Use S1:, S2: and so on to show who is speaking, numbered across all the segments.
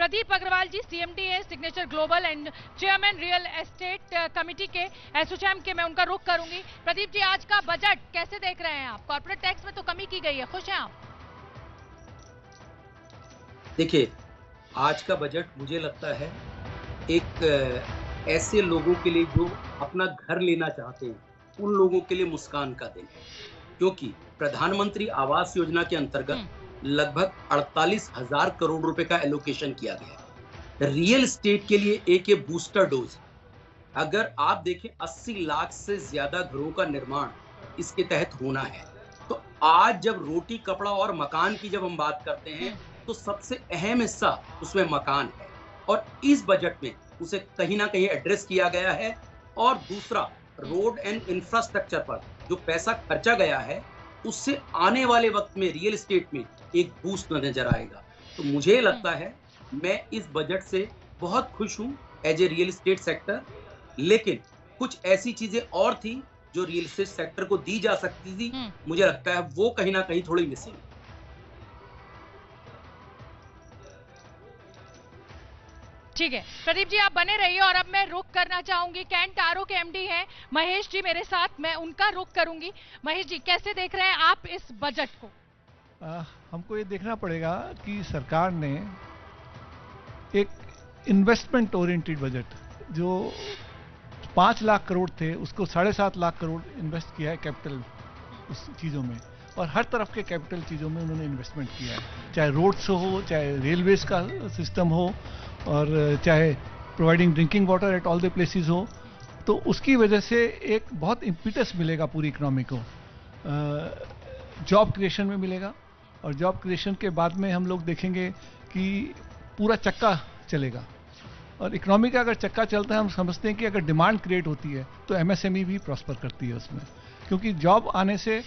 S1: प्रदीप अग्रवाल जी CMD है signature global and chairman real estate committee के एसोचैम के, मैं उनका रुख करूंगी। प्रदीप जी, आज का बजट कैसे देख रहे हैं आप? कॉर्पोरेट टैक्स में तो कमी की गई है, खुश हैं आप?
S2: देखिए, आज का बजट मुझे लगता है एक ऐसे लोगों के लिए जो अपना घर लेना चाहते हैं, उन लोगों के लिए मुस्कान का दिन है। क्योंकि प्रधानमंत्री आवास योजना के अंतर्गत लगभग 48,000 करोड़ रुपए का एलोकेशन किया गया है। रियल एस्टेट के लिए एक ये बूस्टर डोज है। अगर आप देखें 80 लाख से ज्यादा घरों का निर्माण इसके तहत होना है। तो आज जब रोटी, कपड़ा और मकान की जब हम बात करते हैं, तो सबसे अहम हिस्सा उसमें मकान है और इस बजट में उसे कहीं ना कहीं एड्रेस किया गया है। और दूसरा, रोड एंड इंफ्रास्ट्रक्चर पर जो पैसा खर्चा गया है, उससे आने वाले वक्त में रियल एस्टेट में एक बूस्ट नजर आएगा। तो मुझे लगता है मैं इस बजट से बहुत खुश हूं as a real estate sector. लेकिन कुछ ऐसी चीजें और थी जो रियल एस्टेट सेक्टर को दी जा सकती थी, मुझे लगता है वो कहीं ना कहीं थोड़ी मिसिंग है।
S1: ठीक है प्रदीप जी, आप बने रहिए और अब मैं रुख करना चाहूंगी कैंट टारो के एमडी हैं महेश जी मेरे साथ, मैं उनका रुख करूंगी। महेश जी, कैसे देख रहे हैं आप इस बजट को?
S3: हमको ये देखना पड़ेगा कि सरकार ने एक इन्वेस्टमेंट ओरिएंटेड बजट, जो 5 लाख करोड़ थे उसको 7.5 लाख करोड़ इन्वेस्ट किया है कैपिटल उस चीज़ों में, और हर तरफ के कैपिटल चीज़ों में उन्होंने इन्वेस्टमेंट किया है, चाहे रोड्स हो, चाहे रेलवेज का सिस्टम हो, और चाहे providing drinking water at all the places हो। तो उसकी वजह से एक बहुत इम्पिटस मिलेगा पूरी इकोनॉमी को, जॉब क्रिएशन में मिलेगा, और जॉब क्रिएशन के बाद में हम लोग देखेंगे कि पूरा चक्का चलेगा। और इकोनॉमी का अगर चक्का चलता है, हम समझते हैं कि अगर डिमांड क्रिएट होती है तो एमएसएमई भी प्रॉस्पर करती है उसमें, क्योंकि जॉब आने से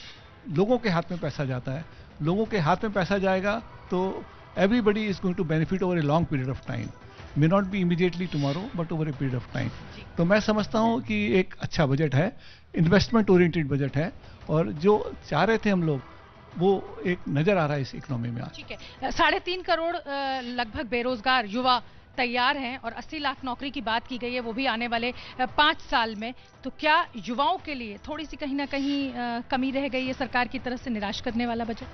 S3: लोगों के हाथ में पैसा जाता है, लोगों के हाथ में पैसा जाएगा तो everybody is going to benefit over a long period of time, may not be immediately tomorrow but over a period of time। तो मैं समझता हूँ कि एक अच्छा बजट है, इन्वेस्टमेंट ओरिएंटेड बजट है, और जो चाह रहे थे हम लोग वो एक नजर आ रहा है इस इकोनॉमी में आज।
S1: ठीक है, 3.5 करोड़ लगभग बेरोजगार युवा तैयार हैं और 80 लाख नौकरी की बात की गई है, वो भी आने वाले 5 साल में। तो क्या युवाओं के लिए थोड़ी सी कहीं ना कहीं कमी रह गई है सरकार की तरफ से, निराश करने वाला बजट?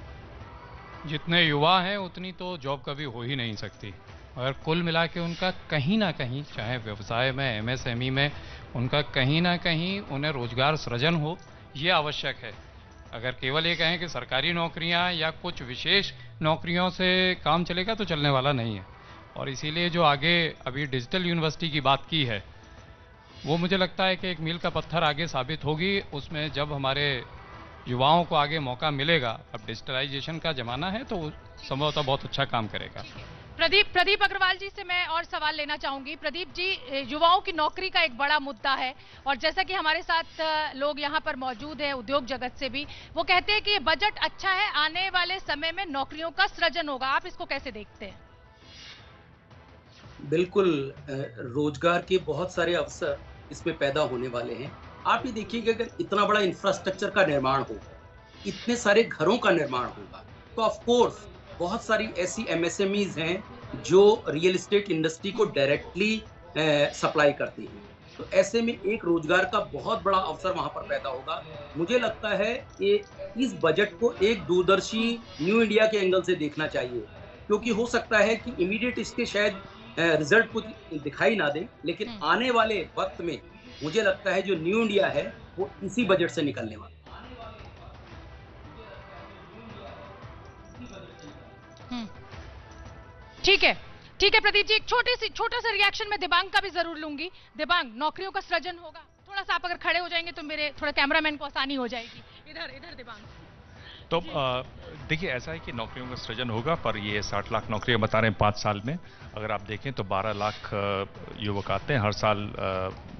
S4: जितने युवा हैं उतनी तो जॉब कभी हो ही नहीं सकती, और कुल मिला के उनका कहीं ना कहीं, चाहे व्यवसाय में, एमएसएमई में, उनका कहीं ना कहीं उन्हें रोजगार सृजन हो, ये आवश्यक है। अगर केवल ये कहें कि सरकारी नौकरियां या कुछ विशेष नौकरियों से काम चलेगा तो चलने वाला नहीं है। और इसीलिए जो आगे अभी डिजिटल यूनिवर्सिटी की बात की है, वो मुझे लगता है कि एक मील का पत्थर आगे साबित होगी। उसमें जब हमारे युवाओं को आगे मौका मिलेगा, अब डिजिटलाइजेशन का जमाना है, तो संभवतः बहुत अच्छा काम करेगा।
S1: प्रदीप अग्रवाल जी से मैं और सवाल लेना चाहूंगी। प्रदीप जी, युवाओं की नौकरी का एक बड़ा मुद्दा है, और जैसा कि हमारे साथ लोग यहाँ पर मौजूद हैं उद्योग जगत से भी, वो कहते हैं कि ये बजट अच्छा है, आने वाले समय में नौकरियों का सृजन होगा। आप इसको कैसे देखते हैं?
S2: बिल्कुल, रोजगार के बहुत सारे अवसर इसमें पैदा होने वाले हैं। आप ये देखिए कि अगर इतना बड़ा इंफ्रास्ट्रक्चर का निर्माण हो, इतने सारे घरों का निर्माण होगा, तो ऑफ कोर्स बहुत सारी ऐसी एमएसएमईज हैं जो रियल एस्टेट इंडस्ट्री को डायरेक्टली सप्लाई करती हैं। तो ऐसे में एक रोजगार का बहुत बड़ा अवसर वहां पर पैदा होगा। मुझे लगता है कि इस बजट को एक दूरदर्शी न्यू इंडिया के एंगल से देखना चाहिए, क्योंकि हो सकता है कि इमीडिएट इसके शायद रिजल्ट कुछ दिखाई ना दे, लेकिन आने वाले वक्त में मुझे लगता है जो न्यू इंडिया है वो इसी बजट से निकलने वाला है।
S1: ठीक है प्रदीप जी, एक छोटा सा रिएक्शन मैं दिबांग का भी जरूर लूंगी। दिबांग, नौकरियों का सृजन होगा? थोड़ा सा आप अगर खड़े हो जाएंगे तो मेरे थोड़ा कैमरामैन को आसानी हो जाएगी। इधर दिबांग।
S5: तो देखिए, ऐसा है कि नौकरियों का सृजन होगा, पर ये 60 लाख नौकरियां बता रहे हैं 5 साल में। अगर आप देखें तो 12 लाख युवक आते हैं हर साल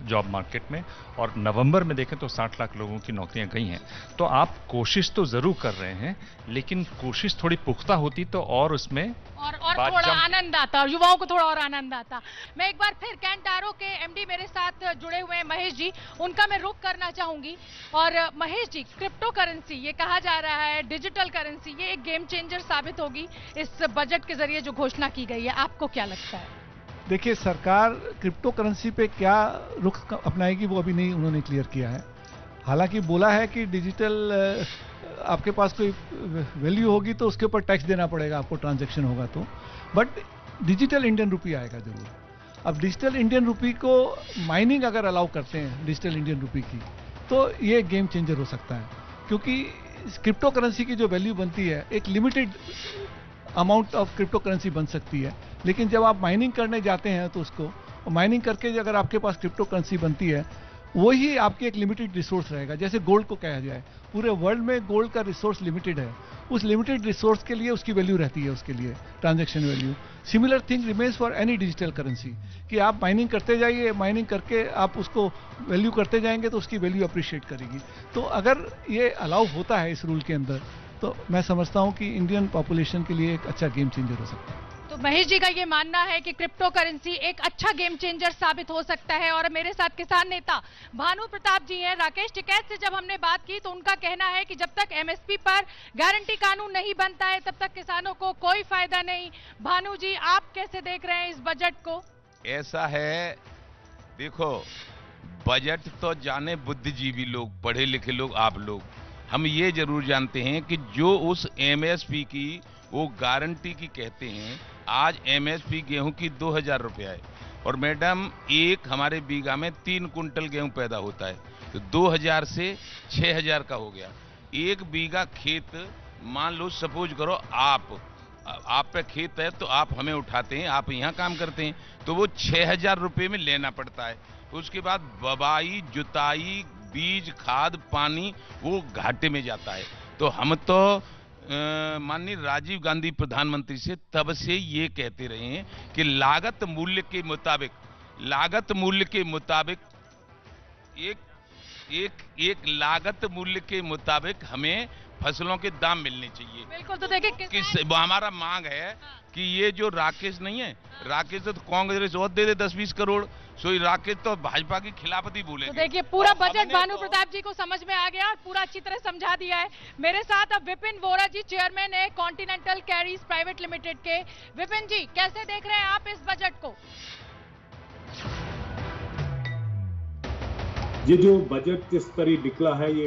S5: जॉब मार्केट में, और नवंबर में देखें तो 60 लाख लोगों की नौकरियां गई हैं। तो आप कोशिश तो जरूर कर रहे हैं, लेकिन कोशिश थोड़ी पुख्ता होती तो और उसमें
S1: और थोड़ा आनंद आता, युवाओं को थोड़ा और आनंद आता। मैं एक बार फिर कैंट टारो के एमडी मेरे साथ जुड़े हुए हैं महेश जी, उनका मैं रुख करना चाहूंगी। और महेश जी, क्रिप्टो करेंसी ये कहा जा रहा है है डिजिटल करेंसी, ये एक गेम चेंजर साबित होगी इस बजट के जरिए जो घोषणा की गई है, आपको क्या लगता है?
S3: देखिए, सरकार क्रिप्टो करेंसी पे क्या रुख अपनाएगी वो अभी नहीं उन्होंने क्लियर किया है। हालांकि बोला है कि डिजिटल आपके पास कोई वैल्यू होगी तो उसके ऊपर टैक्स देना पड़ेगा आपको, ट्रांजैक्शन होगा तो, बट डिजिटल इंडियन रुपी आएगा जरूर। अब डिजिटल इंडियन रुपी को माइनिंग अगर अलाउ करते हैं डिजिटल इंडियन रुपी की, तो ये गेम चेंजर हो सकता है, क्योंकि क्रिप्टो करेंसी की जो वैल्यू बनती है एक limited amount of crypto currency बन सकती है, लेकिन जब आप माइनिंग करने जाते हैं तो उसको माइनिंग करके अगर आपके पास क्रिप्टो करेंसी बनती है, वही आपकी एक लिमिटेड रिसोर्स रहेगा। जैसे गोल्ड को कहा जाए, पूरे वर्ल्ड में गोल्ड का रिसोर्स लिमिटेड है, उस लिमिटेड रिसोर्स के लिए उसकी वैल्यू रहती है, उसके लिए transaction value. Similar thing remains for any digital currency, कि आप माइनिंग करते जाइए, माइनिंग करके आप उसको वैल्यू करते जाएंगे तो उसकी वैल्यू अप्रिशिएट करेगी। तो अगर ये अलाउ होता है इस रूल के अंदर, तो मैं समझता हूं कि इंडियन पॉपुलेशन के लिए एक अच्छा गेम चेंजर हो सकता है।
S1: तो महेश जी का ये मानना है कि क्रिप्टो करेंसी एक अच्छा गेम चेंजर साबित हो सकता है। और मेरे साथ किसान नेता भानु प्रताप जी हैं। राकेश टिकैत से जब हमने बात की तो उनका कहना है कि जब तक एमएसपी पर गारंटी कानून नहीं बनता है तब तक किसानों को कोई फायदा नहीं। भानु जी, आप कैसे देख रहे हैं इस बजट को?
S6: ऐसा है, देखो, बजट तो जाने बुद्धिजीवी लोग, पढ़े लिखे लोग, आप लोग, हम ये जरूर जानते हैं कि जो उस एमएसपी की वो गारंटी की कहते हैं, आज एमएसपी गेहूं की 2000 रुपया है, और मैडम एक हमारे बीघा में 3 कुंटल गेहूं पैदा होता है, तो 2000 से 6000 का हो गया। एक बीघा खेत, मान लो सपोज करो आप पे खेत है तो आप हमें उठाते हैं, आप यहाँ काम करते हैं, तो वो 6000 रुपये में लेना पड़ता है। उसके बाद बबाई, जुताई, बीज, खाद, पानी, वो घाटे में जाता है। तो हम तो माननीय राजीव गांधी प्रधानमंत्री से तब से ये कहते रहे हैं कि लागत मूल्य के मुताबिक एक लागत मूल्य के मुताबिक हमें फसलों के दाम मिलने चाहिए।
S1: बिल्कुल। तो देखिए,
S6: हमारा मांग है कि ये जो राकेश नहीं है, राकेश तो कांग्रेस और दे दे 10-20 करोड़, सो राकेश तो भाजपा की खिलाफत ही बोलेंगे।
S1: तो देखिए, पूरा बजट भानु प्रताप जी को समझ में आ गया और पूरा अच्छी तरह समझा दिया है। मेरे साथ अब विपिन वोरा जी, चेयरमैन है कॉन्टिनेंटल कैरीज प्राइवेट लिमिटेड के। विपिन जी, कैसे देख रहे हैं आप इस बजट को?
S7: ये जो बजट जिस तरह निकला है, ये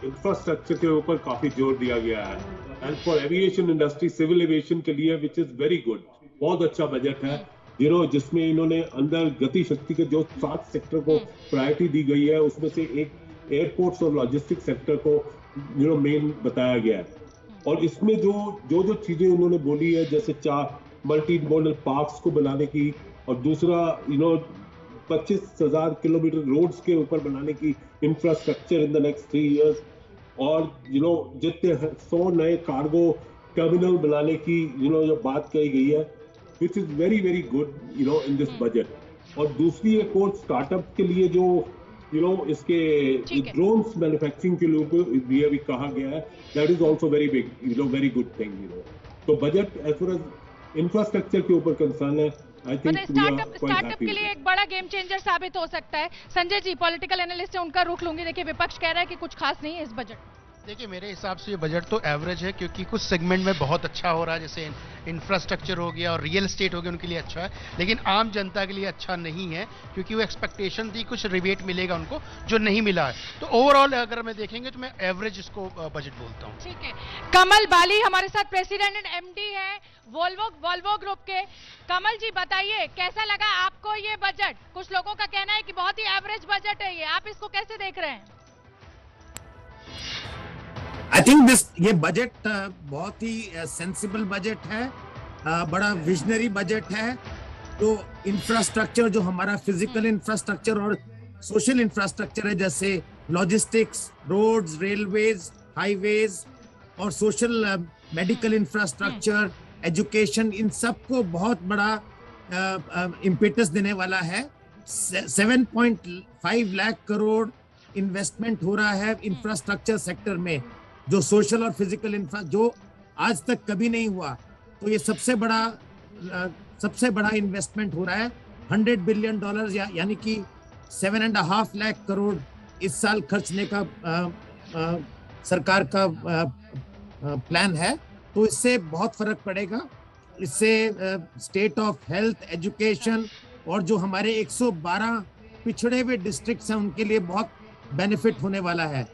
S7: इंफ्रास्ट्रक्चर के ऊपर काफी जोर दिया गया है, and for aviation industry, civil aviation के लिए, विच इज वेरी गुड। बहुत अच्छा बजट है, जिसमें इन्होंने अंदर गति शक्ति के जो 7 सेक्टर को प्रायोरिटी दी गई है, उसमें से एक एयरपोर्ट्स और लॉजिस्टिक सेक्टर को मेन बताया गया है। और इसमें जो चीजें उन्होंने बोली है, जैसे 4 मल्टी मॉडल पार्क्स को बनाने की, और दूसरा 25,000 किलोमीटर रोड्स के ऊपर बनाने की infrastructure in the next 3 years, और जितने 100 नए कार्गो टर्मिनल बनाने की जो बात कही गई है, which is very very good in this budget. और दूसरी एक और स्टार्टअप के लिए जो इसके ड्रोन्स मैन्युफैक्चरिंग के लिए भी कहा गया है, that is also very big, very good thing. तो budget as far as infrastructure के ऊपर कंसर्न है,
S1: स्टार्टअप के लिए एक बड़ा गेम चेंजर साबित हो सकता है। संजय जी, पॉलिटिकल एनालिस्ट है, उनका रुख लूंगी। देखिए, विपक्ष कह रहा है कि कुछ खास नहीं है इस बजट।
S8: देखिए, मेरे हिसाब से ये बजट तो एवरेज है, क्योंकि कुछ सेगमेंट में बहुत अच्छा हो रहा है, जैसे इंफ्रास्ट्रक्चर हो गया और रियल एस्टेट हो गया, उनके लिए अच्छा है, लेकिन आम जनता के लिए अच्छा नहीं है, क्योंकि वो एक्सपेक्टेशन थी कुछ रिबेट मिलेगा उनको, जो नहीं मिला है। तो ओवरऑल अगर मैं देखेंगे तो मैं एवरेज इसको बजट बोलता हूँ।
S1: ठीक है। कमल बाली हमारे साथ प्रेसिडेंट एंड एमडी है वोल्वो ग्रुप के। कमल जी, बताइए कैसा लगा आपको ये बजट? कुछ लोगों का कहना है कि बहुत ही एवरेज बजट है ये, आप इसको कैसे देख रहे हैं?
S9: आई थिंक ये बजट बहुत ही सेंसिबल बजट है, बड़ा विजनरी बजट है। तो इंफ्रास्ट्रक्चर, जो हमारा फिजिकल इंफ्रास्ट्रक्चर और सोशल इंफ्रास्ट्रक्चर है, जैसे लॉजिस्टिक्स, रोड्स, रेलवेज, हाईवेज और सोशल मेडिकल इंफ्रास्ट्रक्चर, एजुकेशन, इन सबको बहुत बड़ा इम्पेटस देने वाला है। 7.5 लाख करोड़ इन्वेस्टमेंट हो रहा है इंफ्रास्ट्रक्चर सेक्टर में, जो सोशल और फिजिकल इंफ्रा, जो आज तक कभी नहीं हुआ। तो ये सबसे बड़ा इन्वेस्टमेंट हो रहा है। $100 बिलियन यानी कि 7.5 लाख करोड़ इस साल खर्चने का सरकार का प्लान है, तो इससे बहुत फर्क पड़ेगा। इससे स्टेट ऑफ हेल्थ, एजुकेशन और जो हमारे 112 पिछड़े हुए डिस्ट्रिक्ट्स हैं उनके लिए बहुत बेनिफिट होने वाला है।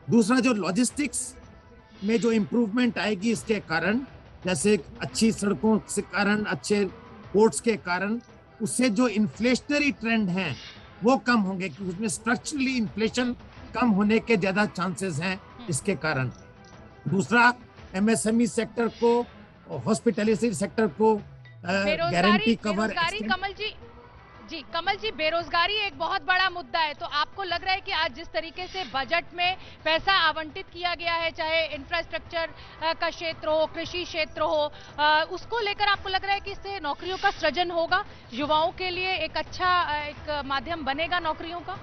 S9: दूसरा, जो लॉजिस्टिक्स में जो इम्प्रूवमेंट आएगी इसके कारण, जैसे अच्छी सड़कों के कारण, अच्छे पोर्ट्स के कारण, उससे जो इन्फ्लेशनरी ट्रेंड हैं वो कम होंगे, क्योंकि उसमें स्ट्रक्चरली इन्फ्लेशन कम होने के ज्यादा चांसेस हैं इसके कारण। दूसरा, एमएसएमई सेक्टर को, हॉस्पिटैलिटी सेक्टर को गारंटी कवर।
S1: कमल जी, बेरोजगारी एक बहुत बड़ा मुद्दा है, तो आपको लग रहा है कि आज जिस तरीके से बजट में पैसा आवंटित किया गया है, चाहे इंफ्रास्ट्रक्चर का क्षेत्र हो, कृषि क्षेत्र हो, उसको लेकर आपको लग रहा है कि इससे नौकरियों का सृजन होगा, युवाओं के लिए एक अच्छा एक माध्यम बनेगा नौकरियों का?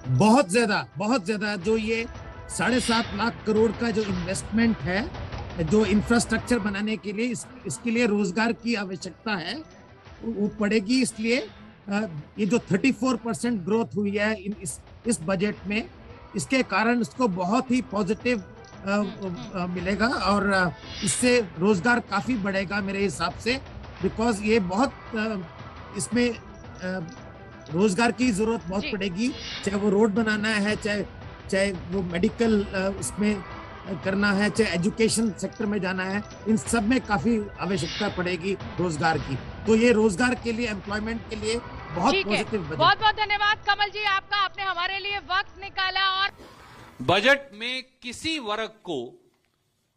S9: बहुत ज्यादा जो ये 7.5 लाख करोड़ का जो इन्वेस्टमेंट है, जो इंफ्रास्ट्रक्चर बनाने के लिए, इसके लिए रोजगार की आवश्यकता है, वो पड़ेगी। इसलिए ये जो 34% ग्रोथ हुई है इस बजट में, इसके कारण इसको बहुत ही पॉजिटिव मिलेगा और इससे रोजगार काफी बढ़ेगा मेरे हिसाब से, बिकॉज ये बहुत इसमें रोजगार की जरूरत बहुत पड़ेगी, चाहे वो रोड बनाना है, चाहे वो मेडिकल उसमें करना है, चाहे एजुकेशन सेक्टर में जाना है, इन सब में काफी आवश्यकता पड़ेगी रोजगार की। तो ये रोजगार के लिए, एम्प्लॉयमेंट के लिए बहुत पॉजिटिव बजट।
S1: बहुत बहुत धन्यवाद कमल जी, आपका, आपने हमारे लिए वक्त निकाला। और
S10: बजट में किसी वर्ग को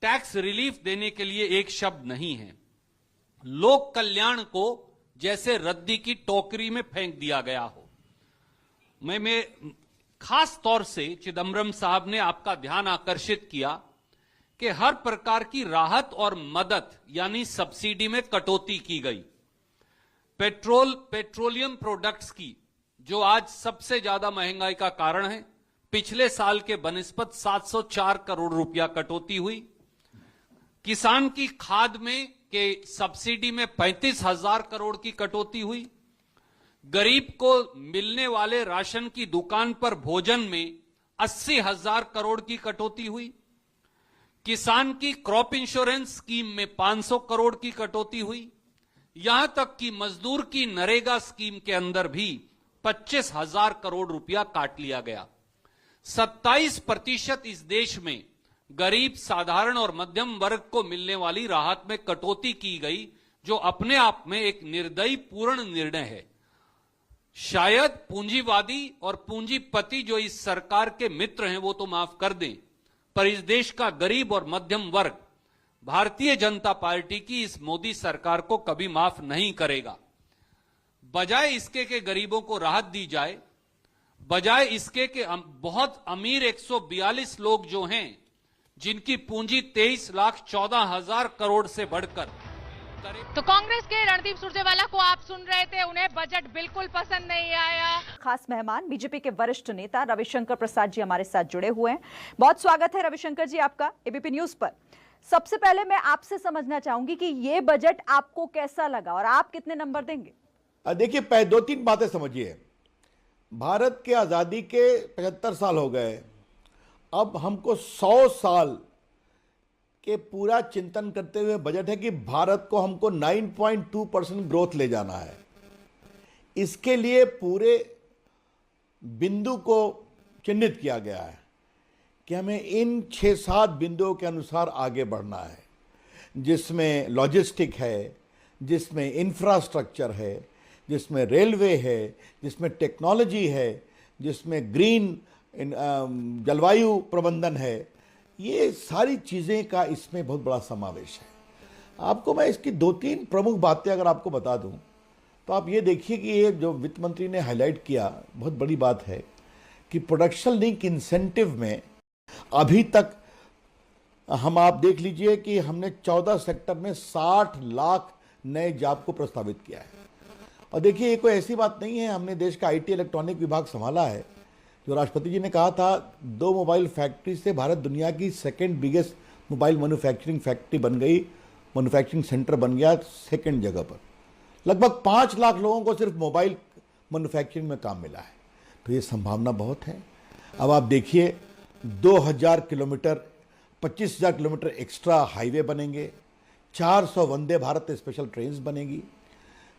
S10: टैक्स रिलीफ देने के लिए एक शब्द नहीं है। लोक कल्याण को जैसे रद्दी की टोकरी में फेंक दिया गया हो। मैं खास तौर से चिदम्बरम साहब ने आपका ध्यान आकर्षित किया कि हर प्रकार की राहत और मदद यानी सब्सिडी में कटौती की गई। पेट्रोलियम प्रोडक्ट्स की, जो आज सबसे ज्यादा महंगाई का कारण है, पिछले साल के बनिस्बत 704 करोड़ रुपया कटौती हुई। किसान की खाद में के सब्सिडी में 35,000 करोड़ की कटौती हुई। गरीब को मिलने वाले राशन की दुकान पर भोजन में 80,000 करोड़ की कटौती हुई। किसान की क्रॉप इंश्योरेंस स्कीम में 500 करोड़ की कटौती हुई। यहां तक कि मजदूर की नरेगा स्कीम के अंदर भी 25,000 करोड़ रुपया काट लिया गया। 27% इस देश में गरीब, साधारण और मध्यम वर्ग को मिलने वाली राहत में कटौती की गई, जो अपने आप में एक निर्दयी पूर्ण निर्णय है। शायद पूंजीवादी और पूंजीपति जो इस सरकार के मित्र हैं वो तो माफ कर दें, पर इस देश का गरीब और मध्यम वर्ग भारतीय जनता पार्टी की इस मोदी सरकार को कभी माफ नहीं करेगा। बजाय इसके कि गरीबों को राहत दी जाए, बजाय इसके कि बहुत अमीर 142 लोग जो हैं, जिनकी पूंजी 23,14,000 करोड़ से बढ़कर।
S1: तो कांग्रेस के रणदीप सुरजेवाला को आप सुन रहे थे, उन्हें बजट बिल्कुल पसंद नहीं आया।
S11: खास मेहमान बीजेपी के वरिष्ठ नेता रविशंकर प्रसाद जी हमारे साथ जुड़े हुए हैं। बहुत स्वागत है रविशंकर जी आपका एबीपी न्यूज पर। सबसे पहले मैं आपसे समझना चाहूंगी कि ये बजट आपको कैसा लगा और आप कितने नंबर देंगे?
S12: देखिए, 2-3 बातें समझिए। भारत के आजादी के 75 साल हो गए, अब हमको 100 साल के पूरा चिंतन करते हुए बजट है कि भारत को हमको 9.2% ग्रोथ ले जाना है। इसके लिए पूरे बिंदु को चिन्हित किया गया है कि हमें इन 6-7 बिंदुओं के अनुसार आगे बढ़ना है, जिसमें लॉजिस्टिक है, जिसमें इंफ्रास्ट्रक्चर है, जिसमें रेलवे है, जिसमें टेक्नोलॉजी है, जिसमें ग्रीन जलवायु प्रबंधन है। ये सारी चीज़ें का इसमें बहुत बड़ा समावेश है। आपको मैं इसकी 2-3 प्रमुख बातें अगर आपको बता दूं, तो आप ये देखिए कि ये जो वित्त मंत्री ने हाईलाइट किया, बहुत बड़ी बात है कि प्रोडक्शन लिंक इंसेंटिव में अभी तक हम, आप देख लीजिए कि हमने 14 सेक्टर में 60 लाख नए जॉब को प्रस्तावित किया है। और देखिए, ये कोई ऐसी बात नहीं है, हमने देश का आईटी इलेक्ट्रॉनिक विभाग संभाला है। जो राष्ट्रपति जी ने कहा था, 2 मोबाइल फैक्ट्री से भारत दुनिया की 2nd biggest mobile manufacturing factory बन गई, मैन्युफैक्चरिंग सेंटर बन गया 2nd जगह पर। लगभग 5 लाख लोगों को सिर्फ मोबाइल मैन्युफैक्चरिंग में काम मिला है, तो ये संभावना बहुत है। अब आप देखिए, 2000 किलोमीटर 25,000 किलोमीटर एक्स्ट्रा हाईवे बनेंगे, 400 वंदे भारत स्पेशल ट्रेन्स बनेगी।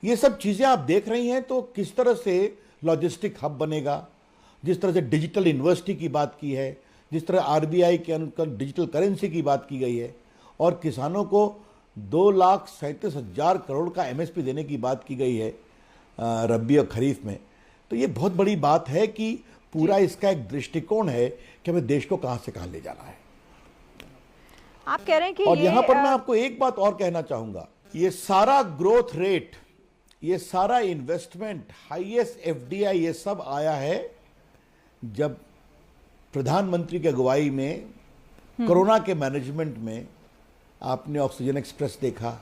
S12: ये सब चीज़ें आप देख रही हैं, तो किस तरह से लॉजिस्टिक हब बनेगा, जिस तरह से डिजिटल यूनिवर्सिटी की बात की है, जिस तरह आरबीआई के अनुसार डिजिटल करेंसी की बात की गई है, और किसानों को 2,37,000 करोड़ का एमएसपी देने की बात की गई है रबी और खरीफ में। तो ये बहुत बड़ी बात है कि पूरा इसका एक दृष्टिकोण है कि हमें देश को कहां से कहां ले जाना है।
S11: आप कह रहे हैं कि
S12: और यहां पर मैं आपको एक बात और कहना चाहूंगा, ये सारा ग्रोथ रेट, ये सारा इन्वेस्टमेंट, हाईएस्ट एफडीआई, ये सब आया है जब प्रधानमंत्री की अगुवाई में कोरोना के मैनेजमेंट में आपने ऑक्सीजन एक्सप्रेस देखा,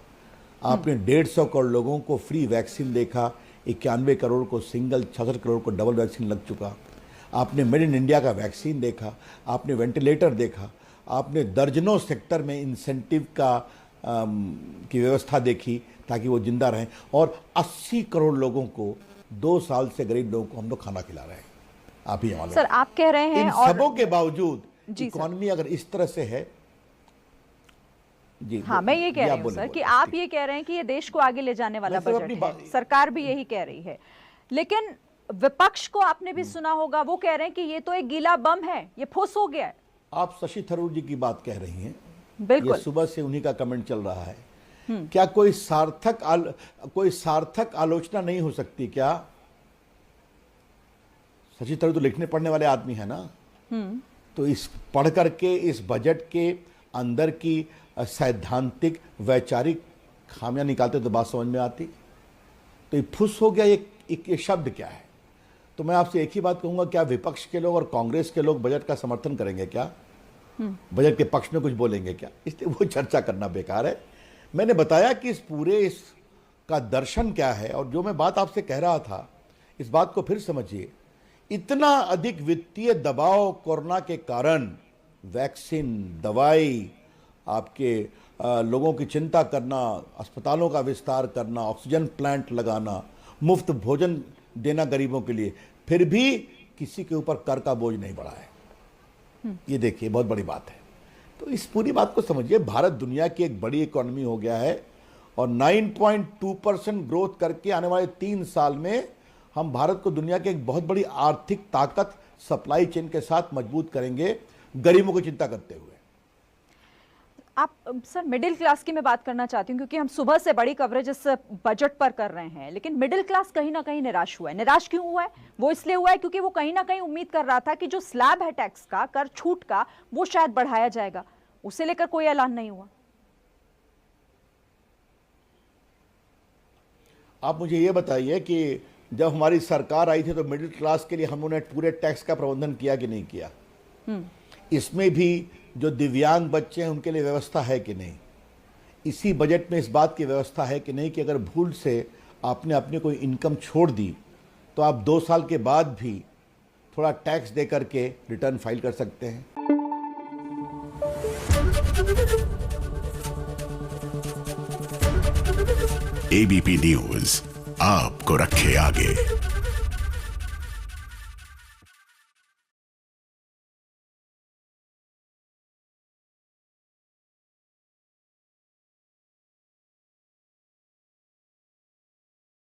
S12: आपने 150 करोड़ लोगों को फ्री वैक्सीन देखा, 91 करोड़ को सिंगल, 66 करोड़ को डबल वैक्सीन लग चुका, आपने मेड इन इंडिया का वैक्सीन देखा, आपने वेंटिलेटर देखा, आपने दर्जनों सेक्टर में इंसेंटिव की व्यवस्था देखी ताकि वो जिंदा रहें, और 80 करोड़ लोगों को 2 साल से गरीब लोगों को हम लोग खाना खिला रहे हैं। आप ही मालूम
S11: सर, आप कह रहे हैं
S12: इन
S11: और
S12: सबों के बावजूद इकोनॉमी अगर इस तरह से है जी,
S11: हाँ, मैं ये कह रही हूँ सर कि आप ये कह रहे हैं कि ये देश को आगे ले जाने वाला बजट है, सरकार भी यही कह रही है, लेकिन विपक्ष को आपने भी सुना होगा, वो कह रहे हैं कि ये तो एक गीला बम है, ये फुस हो गया है।
S12: आप शशि थरूर जी की बात कह रही हैं,
S11: बिल्कुल,
S12: ये सुबह से उन्हीं का कमेंट चल रहा है। क्या कोई सार्थक आलोचना नहीं हो सकती क्या? शशि थरूर तो लिखने पढ़ने वाले आदमी है ना, तो इस पढ़ करके इस बजट के अंदर की सैद्धांतिक वैचारिक खामियां निकालते तो बात समझ में आती। तो ये फुस हो गया, ये शब्द क्या है? तो मैं आपसे एक ही बात कहूंगा, क्या विपक्ष के लोग और कांग्रेस के लोग बजट का समर्थन करेंगे क्या? बजट के पक्ष में कुछ बोलेंगे क्या? इसलिए वो चर्चा करना बेकार है। मैंने बताया कि इस पूरे इसका दर्शन क्या है, और जो मैं बात आपसे कह रहा था, इस बात को फिर समझिए। इतना अधिक वित्तीय दबाव कोरोना के कारण, वैक्सीन, दवाई, आपके लोगों की चिंता करना, अस्पतालों का विस्तार करना, ऑक्सीजन प्लांट लगाना, मुफ्त भोजन देना गरीबों के लिए, फिर भी किसी के ऊपर कर का बोझ नहीं बढ़ा है। ये देखिए, बहुत बड़ी बात है। तो इस पूरी बात को समझिए, भारत दुनिया की एक बड़ी इकोनॉमी हो गया है, और 9.2% ग्रोथ करके आने वाले 3 साल में हम भारत को दुनिया की एक बहुत बड़ी आर्थिक ताकत सप्लाई चेन के साथ मजबूत करेंगे, गरीबों की चिंता करते हुए।
S11: आप सर, मिडिल क्लास की मैं बात करना चाहती हूँ, क्योंकि हम सुबह से बड़ी कवरेज इस बजट पर कर रहे हैं, लेकिन मिडिल क्लास कहीं ना कहीं निराश हुआ है। निराश क्यों हुआ है? वो इसलिए हुआ है क्योंकि वो कहीं ना कहीं उम्मीद कर रहा था कि जो स्लैब है टैक्स का, कर छूट का, वो शायद बढ़ाया जाएगा, उसे लेकर कोई ऐलान नहीं हुआ।
S12: आप मुझे ये बताइए कि जब हमारी सरकार आई थी तो मिडिल क्लास के लिए हम उन्हें पूरे टैक्स का प्रबंधन किया कि नहीं किया? इसमें भी जो दिव्यांग बच्चे हैं उनके लिए व्यवस्था है कि नहीं? इसी बजट में इस बात की व्यवस्था है कि नहीं कि अगर भूल से आपने अपनी कोई इनकम छोड़ दी तो आप 2 साल के बाद भी थोड़ा टैक्स दे करके रिटर्न फाइल कर सकते हैं?
S13: एबीपी न्यूज आपको रखे आगे।